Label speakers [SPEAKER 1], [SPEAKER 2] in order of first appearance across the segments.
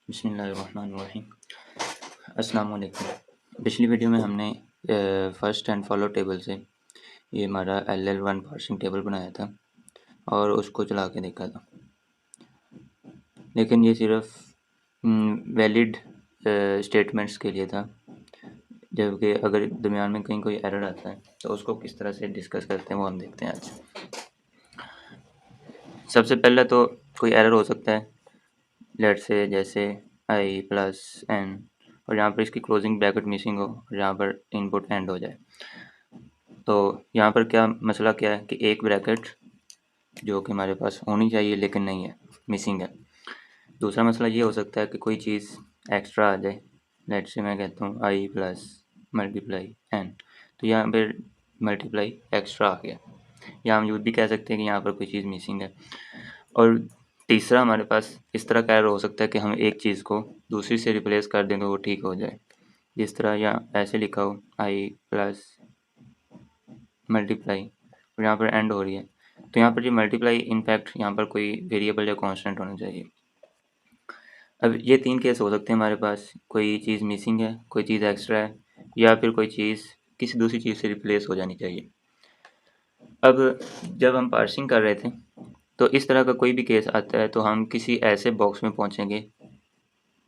[SPEAKER 1] बिस्मिल्लाहिर्रहमानिर्रहीम। अस्सलाम वालेकुम। पिछली वीडियो में हमने फर्स्ट एंड फॉलो टेबल से ये हमारा LL1 पार्सिंग टेबल बनाया था और उसको चला के देखा था, लेकिन ये सिर्फ वैलिड स्टेटमेंट्स के लिए था, जबकि अगर दरमियान में कहीं कोई एरर आता है तो उसको किस तरह से डिस्कस करते हैं वो हम देखते हैं आज। सबसे पहले तो कोई एरर हो सकता है, लेट से जैसे आई प्लस एन और यहाँ पर इसकी क्लोजिंग ब्रैकेट मिसिंग हो और यहाँ पर इनपुट एंड हो जाए। तो यहाँ पर क्या मसला क्या है कि एक ब्रैकेट जो कि हमारे पास होनी चाहिए लेकिन नहीं है, मिसिंग है। दूसरा मसला ये हो सकता है कि कोई चीज़ एक्स्ट्रा आ जाए, लेट से मैं कहता हूँ आई प्लस मल्टीप्लाई एन, तो यहाँ पर मल्टीप्लाई एक्स्ट्रा आ गया, या हम यूँ भी कह सकते हैं कि यहाँ पर कोई चीज़ मिसिंग है। और तीसरा हमारे पास इस तरह का एरर हो सकता है कि हम एक चीज़ को दूसरी से रिप्लेस कर दें तो वो ठीक हो जाए, जिस तरह यहाँ ऐसे लिखा हो आई प्लस मल्टीप्लाई और यहाँ पर एंड हो रही है, तो यहाँ पर जो मल्टीप्लाई इनफैक्ट यहाँ पर कोई वेरिएबल या कांस्टेंट होना चाहिए। अब ये तीन केस हो सकते हैं हमारे पास, कोई चीज़ मिसिंग है, कोई चीज़ एक्स्ट्रा है, या फिर कोई चीज़ किसी दूसरी चीज़ से रिप्लेस हो जानी चाहिए। अब जब हम पार्सिंग कर रहे थे तो इस तरह का कोई भी केस आता है तो हम किसी ऐसे बॉक्स में पहुंचेंगे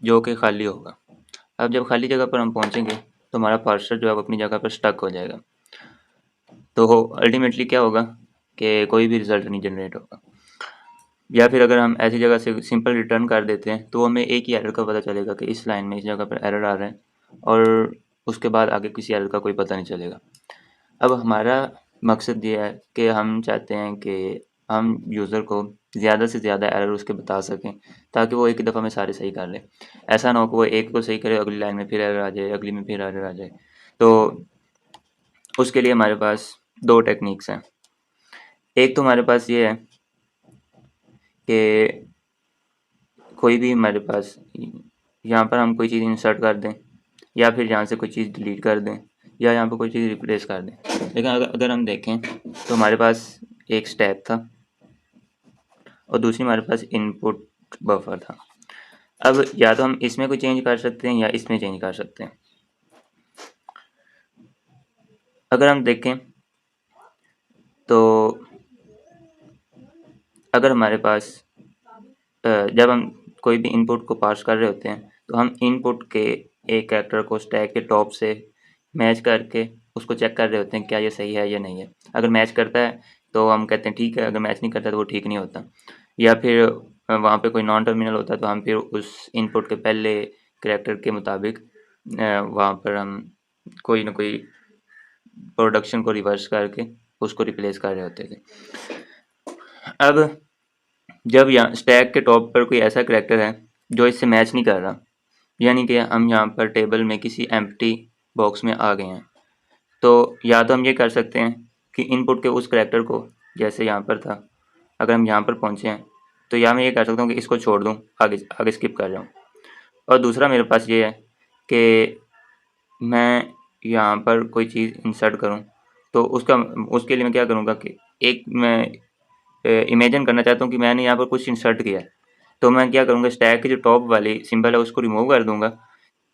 [SPEAKER 1] जो कि खाली होगा। अब जब खाली जगह पर हम पहुंचेंगे तो हमारा पार्सर जो है वो अपनी जगह पर स्टक हो जाएगा, तो अल्टीमेटली क्या होगा कि कोई भी रिज़ल्ट नहीं जनरेट होगा। या फिर अगर हम ऐसी जगह से सिंपल रिटर्न कर देते हैं तो हमें एक ही एरर का पता चलेगा कि इस लाइन में इस जगह पर एरर आ रहा है, और उसके बाद आगे किसी एरर का कोई पता नहीं चलेगा। अब हमारा मकसद ये है कि हम चाहते हैं कि हम यूज़र को ज़्यादा से ज़्यादा एरर उसके बता सकें ताकि वो एक ही दफ़ा में सारे सही कर ले। ऐसा ना हो कि वो एक को सही करे, अगली लाइन में फिर एरर आ जाए, अगली में फिर एरर आ जाए। तो उसके लिए हमारे पास दो टेक्निक्स हैं। एक तो हमारे पास ये है कि कोई भी हमारे पास यहाँ पर हम कोई चीज़ इंसर्ट कर दें, या फिर यहाँ से कोई चीज़ डिलीट कर दें, या यहाँ पर कोई चीज़ रिप्लेस कर दें। लेकिन अगर हम देखें तो हमारे पास एक स्टैक था और दूसरी हमारे पास इनपुट बफर था। अब या तो हम इसमें कोई चेंज कर सकते हैं या इसमें चेंज कर सकते हैं। अगर हम देखें तो अगर हमारे पास जब हम कोई भी इनपुट को पास कर रहे होते हैं तो हम इनपुट के एक कैरेक्टर को स्टैक के टॉप से मैच करके उसको चेक कर रहे होते हैं क्या ये सही है या नहीं है। अगर मैच करता है तो हम कहते हैं ठीक है, अगर मैच नहीं करता तो वो ठीक नहीं होता। या फिर वहाँ पे कोई नॉन टर्मिनल होता है तो हम फिर उस इनपुट के पहले कैरेक्टर के मुताबिक वहाँ पर हम कोई ना कोई प्रोडक्शन को रिवर्स करके उसको रिप्लेस कर रहे होते थे। अब जब यहाँ स्टैक के टॉप पर कोई ऐसा कैरेक्टर है जो इससे मैच नहीं कर रहा, यानी कि हम यहाँ पर टेबल में किसी एम्प्टी बॉक्स में आ गए हैं, तो या तो हम ये कर सकते हैं कि इनपुट के उस कैरेक्टर को, जैसे यहाँ पर था, अगर हम यहाँ पर पहुँचे हैं तो यहाँ मैं ये कर सकता हूँ कि इसको छोड़ दूँ, आगे आगे स्किप कर जाऊँ। और दूसरा मेरे पास ये है कि मैं यहाँ पर कोई चीज़ इंसर्ट करूँ, तो उसके लिए मैं क्या करूँगा कि एक मैं इमेजिन करना चाहता हूँ कि मैंने यहाँ पर कुछ इंसर्ट किया है, तो मैं क्या करूँगा स्टैक की जो टॉप वाली सिंबल है उसको रिमूव कर दूँगा,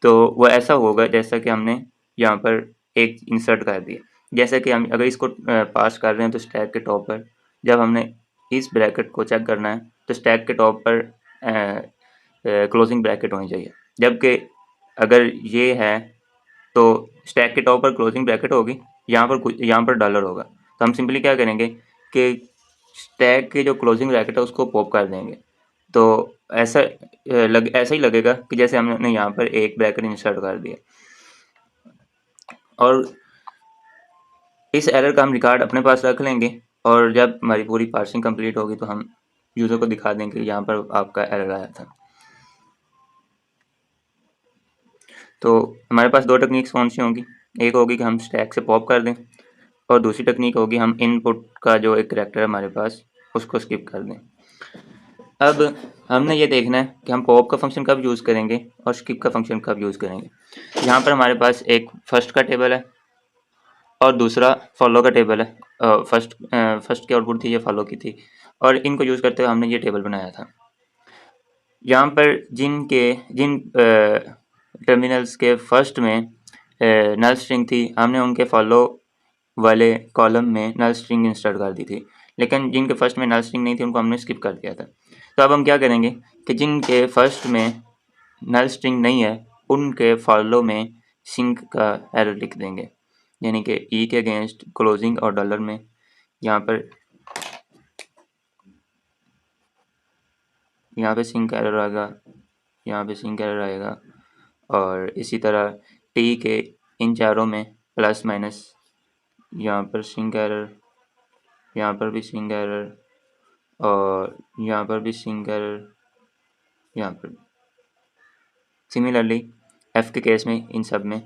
[SPEAKER 1] तो वो ऐसा होगा जैसा कि हमने यहाँ पर एक इंसर्ट कर दिया। जैसे कि हम अगर इसको पास कर रहे हैं तो स्टैक के टॉप पर जब हमने इस ब्रैकेट को चेक करना है तो स्टैक के टॉप पर क्लोजिंग ब्रैकेट होनी चाहिए, जबकि अगर ये है तो स्टैक के टॉप पर क्लोजिंग ब्रैकेट होगी, यहाँ पर डॉलर होगा। तो हम सिंपली क्या करेंगे कि स्टैक के जो क्लोजिंग ब्रैकेट है उसको पॉप कर देंगे, तो ऐसा ही लगेगा कि जैसे हमने यहाँ पर एक ब्रैकेट इंसर्ट कर दिया। और इस एरर का हम रिकॉर्ड अपने पास रख लेंगे और जब हमारी पूरी पार्सिंग कंप्लीट होगी तो हम यूज़र को दिखा देंगे यहाँ पर आपका एरर आया था। तो हमारे पास दो टेक्निक्स कौन सी होंगी, एक होगी कि हम स्टैक से पॉप कर दें और दूसरी टेक्निक होगी हम इनपुट का जो एक करैक्टर है हमारे पास उसको स्किप कर दें। अब हमने ये देखना है कि हम पॉप का फंक्शन कब यूज़ करेंगे और स्किप का फंक्शन कब यूज़ करेंगे। यहाँ पर हमारे पास एक फर्स्ट का टेबल है और दूसरा फॉलो का टेबल है। फर्स्ट की आउटपुट थी, ये फॉलो की थी, और इनको यूज़ करते हुए हमने ये टेबल बनाया था। यहाँ पर जिन टर्मिनल्स के फर्स्ट में नल स्ट्रिंग थी, हमने उनके फॉलो वाले कॉलम में नल स्ट्रिंग इंसर्ट कर दी थी, लेकिन जिनके फर्स्ट में नल स्ट्रिंग नहीं थी उनको हमने स्किप कर दिया था। तो अब हम क्या करेंगे कि जिनके फर्स्ट में नल स्ट्रिंग नहीं है उनके फॉलो में सिंक का एरर लिख देंगे, यानी कि ई के अगेंस्ट क्लोजिंग और डॉलर में यहाँ पे सिंक एरर आएगा, यहाँ पे सिंक एरर आएगा, और इसी तरह टी के इन चारों में प्लस माइनस, यहाँ पर सिंक एरर, यहाँ पर भी सिंक एरर, और यहाँ पर भी सिंक एरर, यहाँ पर सिमिलरली एफ के केस में इन सब में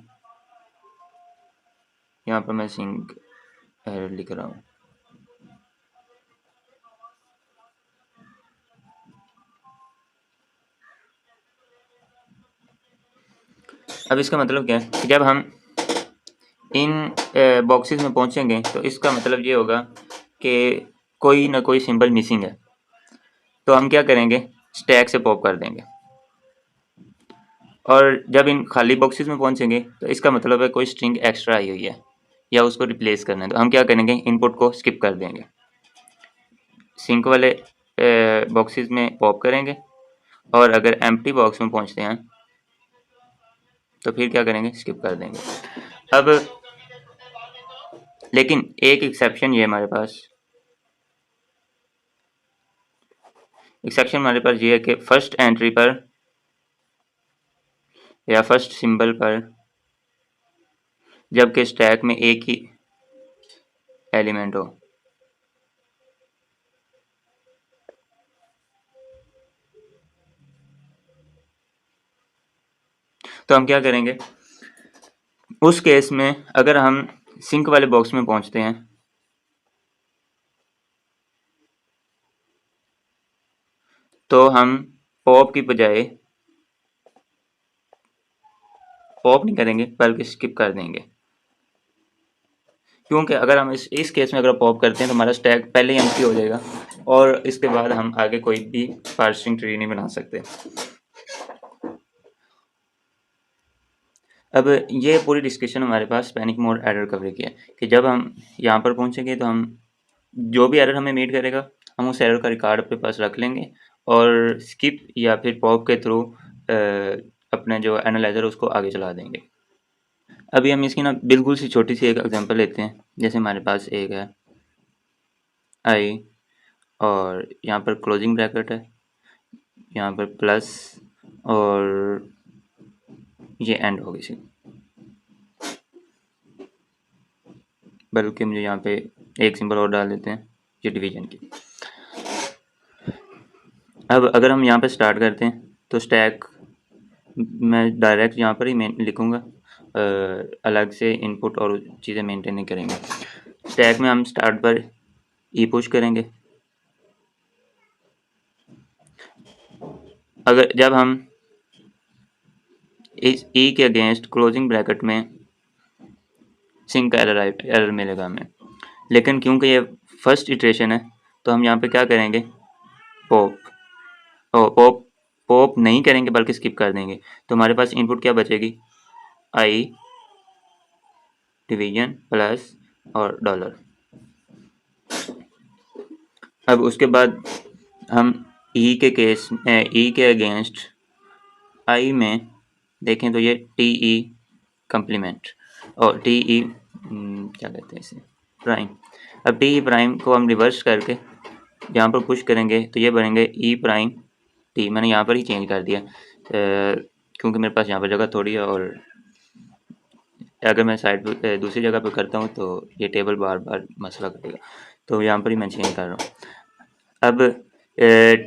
[SPEAKER 1] यहाँ पर मैं सिंक एरर लिख रहा हूँ। अब इसका मतलब क्या है कि जब हम इन बॉक्सेस में पहुंचेंगे तो इसका मतलब ये होगा कि कोई ना कोई सिंबल मिसिंग है, तो हम क्या करेंगे, स्टैक से पॉप कर देंगे, और जब इन खाली बॉक्सेस में पहुंचेंगे तो इसका मतलब है कोई स्ट्रिंग एक्स्ट्रा आई हुई है या उसको रिप्लेस करना है, तो हम क्या करेंगे, इनपुट को स्किप कर देंगे, सिंक वाले बॉक्सेस में पॉप करेंगे, और अगर एम्प्टी बॉक्स में पहुंचते हैं तो फिर क्या करेंगे, स्किप कर देंगे। अब लेकिन एक एक्सेप्शन ये हमारे पास ये है कि फर्स्ट एंट्री पर या फर्स्ट सिंबल पर जबकि स्टैक में एक ही एलिमेंट हो, तो हम क्या करेंगे, उस केस में अगर हम सिंक वाले बॉक्स में पहुंचते हैं तो हम पॉप की बजाय पॉप नहीं करेंगे बल्कि स्किप कर देंगे, क्योंकि अगर हम इस केस में अगर पॉप करते हैं तो हमारा स्टैक पहले ही एम्प्टी हो जाएगा और इसके बाद हम आगे कोई भी पार्सिंग ट्री नहीं बना सकते। अब ये पूरी डिस्कशन हमारे पास पैनिक मोड एरर कवर की है कि जब हम यहाँ पर पहुँचेंगे तो हम जो भी एरर हमें मीट करेगा हम उस एरर का रिकॉर्ड अपने पास रख लेंगे और स्किप या फिर पॉप के थ्रू अपने जो एनालाइजर उसको आगे चला देंगे। अभी हम इसकी ना बिल्कुल सी छोटी सी एक एग्जांपल लेते हैं, जैसे हमारे पास एक है आई और यहाँ पर क्लोजिंग ब्रैकेट है, यहाँ पर प्लस और ये एंड होगी सी, बल्कि मुझे यहाँ पे एक सिंबल और डाल देते हैं ये डिवीजन की। अब अगर हम यहाँ पे स्टार्ट करते हैं तो स्टैक मैं डायरेक्ट यहाँ पर ही लिखूँगा, अलग से इनपुट और चीज़ें मेंटेन नहीं करेंगे। स्टैक में हम स्टार्ट पर ई पुश करेंगे, अगर जब हम इस ई के अगेंस्ट क्लोजिंग ब्रैकेट में सिंक का एरर मिलेगा हमें, लेकिन क्योंकि ये फर्स्ट इटरेशन है तो हम यहाँ पे क्या करेंगे, पॉप पॉप पॉप नहीं करेंगे बल्कि स्किप कर देंगे, तो हमारे पास इनपुट क्या बचेगी, आई डिवीजन प्लस और डॉलर। अब उसके बाद हम ई के अगेंस्ट आई में देखें तो ये टी ई कम्प्लीमेंट और टी ई क्या कहते हैं इसे, प्राइम। अब टी ई प्राइम को हम रिवर्स करके यहाँ पर पुश करेंगे तो ये बनेंगे ई प्राइम टी, मैंने यहाँ पर ही चेंज कर दिया क्योंकि मेरे पास यहाँ पर जगह थोड़ी है और अगर मैं साइड पर दूसरी जगह पर करता हूँ तो ये टेबल बार बार मसला करेगा, तो यहाँ पर ही मैं चेंज कर रहा हूँ। अब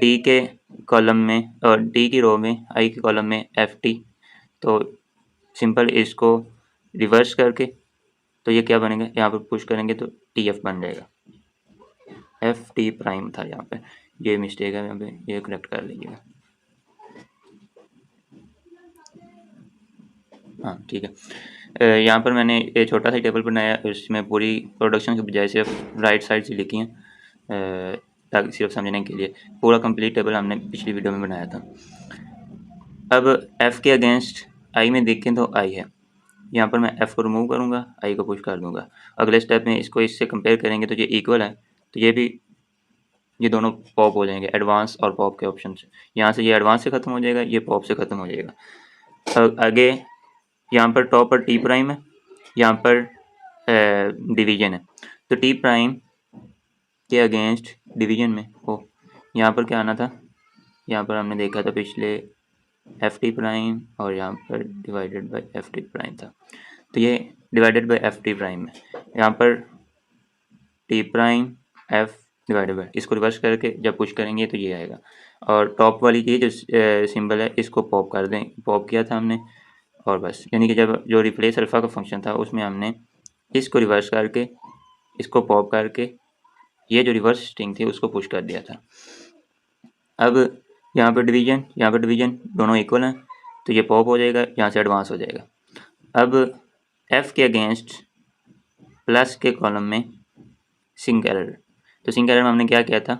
[SPEAKER 1] टी के कॉलम में और टी की रो में आई के कॉलम में एफ टी, तो सिंपल इसको रिवर्स करके तो ये क्या बनेगा, यहाँ पर पुश करेंगे तो टी एफ बन जाएगा, एफ टी प्राइम था यहाँ पे, ये मिस्टेक है यहाँ पे, ये करेक्ट कर लीजिएगा। हाँ ठीक है, यहाँ पर मैंने एक छोटा सा टेबल बनाया, इसमें पूरी प्रोडक्शन की बजाय सिर्फ राइट साइड से लिखी हैं, ताकि सिर्फ समझने के लिए। पूरा कंप्लीट टेबल हमने पिछली वीडियो में बनाया था। अब f के अगेंस्ट i में देखें तो i है, यहाँ पर मैं f को रिमूव करूँगा, i को पुश कर दूँगा। अगले स्टेप में इसको इससे कंपेयर करेंगे तो ये इक्वल है, तो ये दोनों पॉप हो जाएंगे, एडवांस और पॉप के ऑप्शन से। यहाँ से ये एडवांस से ख़त्म हो जाएगा, ये पॉप से ख़त्म हो जाएगा। आगे यहाँ पर टॉप पर टी प्राइम है, यहाँ पर डिवीजन है, तो टी प्राइम के अगेंस्ट डिवीजन में यहाँ पर क्या आना था, यहाँ पर हमने देखा था पिछले एफ टी प्राइम और यहाँ पर divided by F T prime था, तो ये divided by F T prime है। यहाँ पर T prime F divided by, इसको रिवर्स करके जब पुश करेंगे तो ये आएगा। और टॉप वाली ये जो सिंबल है इसको पॉप कर दें, पॉप किया था हमने, और बस, यानी कि जब जो रिप्लेस अल्फ़ा का फंक्शन था उसमें हमने इसको रिवर्स करके इसको पॉप करके ये जो रिवर्स स्ट्रिंग थी उसको पुश कर दिया था। अब यहाँ पर डिवीजन दोनों इक्वल हैं, तो ये पॉप हो जाएगा, यहाँ से एडवांस हो जाएगा। अब f के अगेंस्ट प्लस के कॉलम में सिंक एरर, तो सिंक एरर में हमने क्या किया था,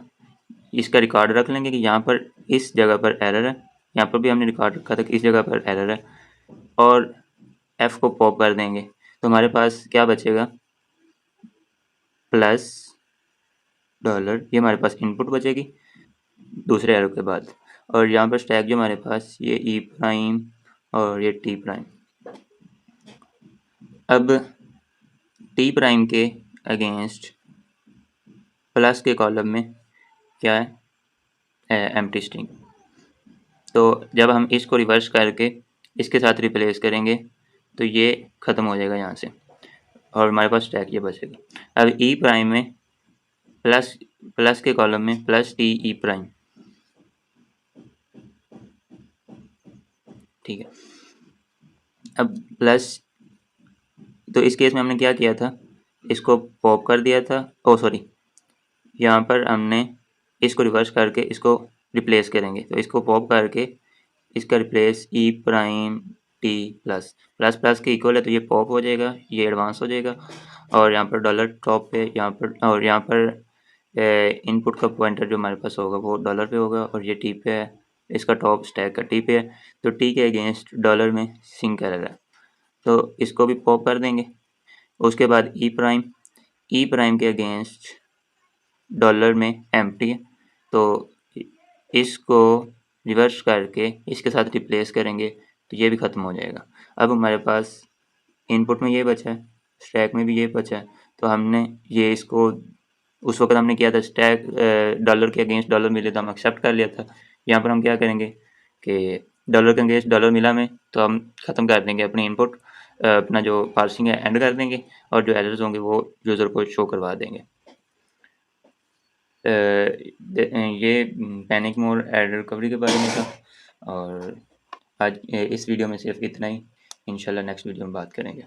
[SPEAKER 1] इसका रिकॉर्ड रख लेंगे कि यहाँ पर इस जगह पर एरर है, यहाँ पर भी हमने रिकॉर्ड रखा था कि इस जगह पर एरर है, और f को पॉप कर देंगे, तो हमारे पास क्या बचेगा, प्लस डॉलर, ये हमारे पास इनपुट बचेगी दूसरे एरो के बाद। और यहाँ पर स्टैक जो हमारे पास ये ई प्राइम और ये टी प्राइम। अब टी प्राइम के अगेंस्ट प्लस के कॉलम में क्या है, एम्प्टी स्ट्रिंग, तो जब हम इसको रिवर्स करके इसके साथ रिप्लेस करेंगे तो ये ख़त्म हो जाएगा यहाँ से, और हमारे पास स्टैक ये बचेगा। अब ई प्राइम में प्लस के कॉलम में प्लस टी ई प्राइम, ठीक है। अब प्लस, तो इस केस में हमने क्या किया था, इसको पॉप कर दिया था, यहाँ पर हमने इसको रिवर्स करके इसको रिप्लेस करेंगे, तो इसको पॉप करके इसका रिप्लेस ई प्राइम टी प्लस प्लस के इक्वल है, तो ये पॉप हो जाएगा, ये एडवांस हो जाएगा, और यहाँ पर डॉलर टॉप पे, यहाँ पर इनपुट का पॉइंटर जो हमारे पास होगा वो डॉलर पे होगा, और ये टी पे है, इसका टॉप स्टैक का टी पे है, तो टी के अगेंस्ट डॉलर में सिंक एरर है, तो इसको भी पॉप कर देंगे। उसके बाद ई प्राइम के अगेंस्ट डॉलर में एम्प्टी है, तो इसको रिवर्स करके इसके साथ रिप्लेस करेंगे तो ये भी ख़त्म हो जाएगा। अब हमारे पास इनपुट में ये बचा है, स्टैक में भी ये बचा है, तो हमने ये इसको उस वक्त हमने किया था, स्टैक डॉलर के अगेंस्ट डॉलर मिले तो हम एक्सेप्ट कर लिया था। यहाँ पर हम क्या करेंगे कि डॉलर के अगेंस्ट डॉलर मिला में तो हम ख़त्म कर देंगे अपनी इनपुट, अपना जो पार्सिंग है एंड कर देंगे, और जो एरर्स होंगे वो यूज़र को शो करवा देंगे। ये पैनिक मोड एरर रिकवरी के बारे में था, और आज इस वीडियो में सिर्फ इतना ही। इंशाल्लाह नेक्स्ट वीडियो में बात करेंगे।